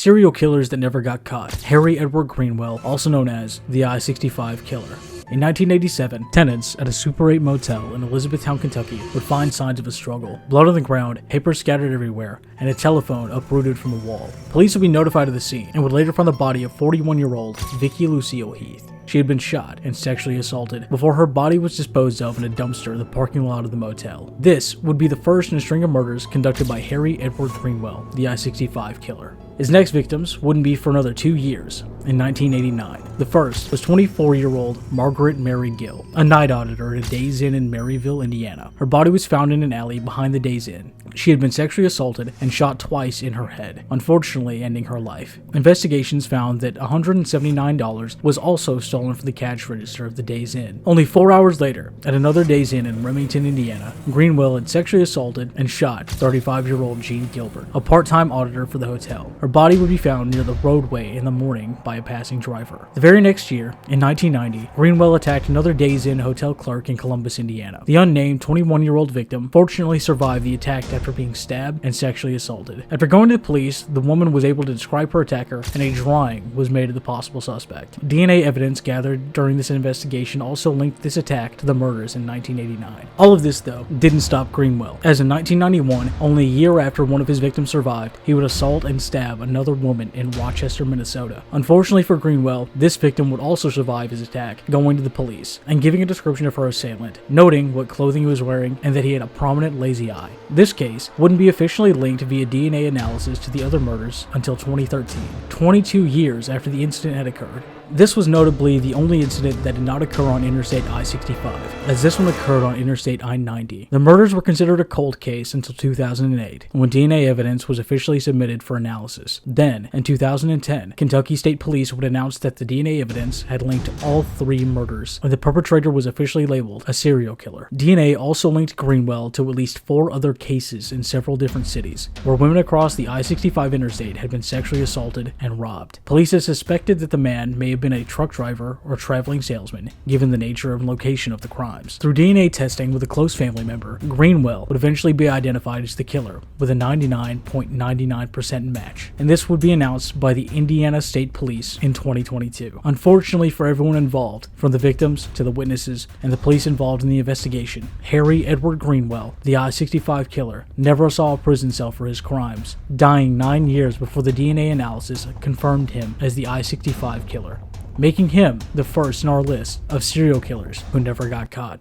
Serial killers that never got caught. Harry Edward Greenwell, also known as the I-65 killer. In 1987, tenants at a Super 8 motel in Elizabethtown, Kentucky would find signs of a struggle. Blood on the ground, papers scattered everywhere, and a telephone uprooted from a wall. Police would be notified of the scene and would later find the body of 41-year-old Vicky Lucille Heath. She had been shot and sexually assaulted before her body was disposed of in a dumpster in the parking lot of the motel. This would be the first in a string of murders conducted by Harry Edward Greenwell, the I-65 killer. His next victims wouldn't be for another 2 years, in 1989. The first was 24-year-old Margaret Mary Gill, a night auditor at a Days Inn in Maryville, Indiana. Her body was found in an alley behind the Days Inn. She had been sexually assaulted and shot twice in her head, unfortunately ending her life. Investigations found that $179 was also stolen from the cash register of the Days Inn. Only 4 hours later, at another Days Inn in Remington, Indiana, Greenwell had sexually assaulted and shot 35-year-old Jean Gilbert, a part-time auditor for the hotel. Her body would be found near the roadway in the morning by a passing driver. The very next year, in 1990, Greenwell attacked another Days Inn hotel clerk in Columbus, Indiana. The unnamed 21-year-old victim fortunately survived the attack after being stabbed and sexually assaulted. After going to the police, the woman was able to describe her attacker, and a drawing was made of the possible suspect. DNA evidence gathered during this investigation also linked this attack to the murders in 1989. All of this, though, didn't stop Greenwell, as in 1991, only a year after one of his victims survived, he would assault and stab another woman in Rochester, Minnesota. Unfortunately for Greenwell, this victim would also survive his attack, going to the police and giving a description of her assailant, noting what clothing he was wearing and that he had a prominent lazy eye. This case wouldn't be officially linked via DNA analysis to the other murders until 2013, 22 years after the incident had occurred. This was notably the only incident that did not occur on Interstate I-65, as this one occurred on Interstate I-90. The murders were considered a cold case until 2008, when DNA evidence was officially submitted for analysis. Then, in 2010, Kentucky State Police would announce that the DNA evidence had linked all 3 murders, and the perpetrator was officially labeled a serial killer. DNA also linked Greenwell to at least 4 other cases in several different cities, where women across the I-65 interstate had been sexually assaulted and robbed. Police had suspected that the man may have been a truck driver or traveling salesman, given the nature and location of the crimes. Through DNA testing with a close family member, Greenwell would eventually be identified as the killer, with a 99.99% match, and this would be announced by the Indiana State Police in 2022. Unfortunately for everyone involved, from the victims to the witnesses and the police involved in the investigation, Harry Edward Greenwell, the I-65 killer, never saw a prison cell for his crimes, dying 9 years before the DNA analysis confirmed him as the I-65 killer, making him the first in our list of serial killers who never got caught.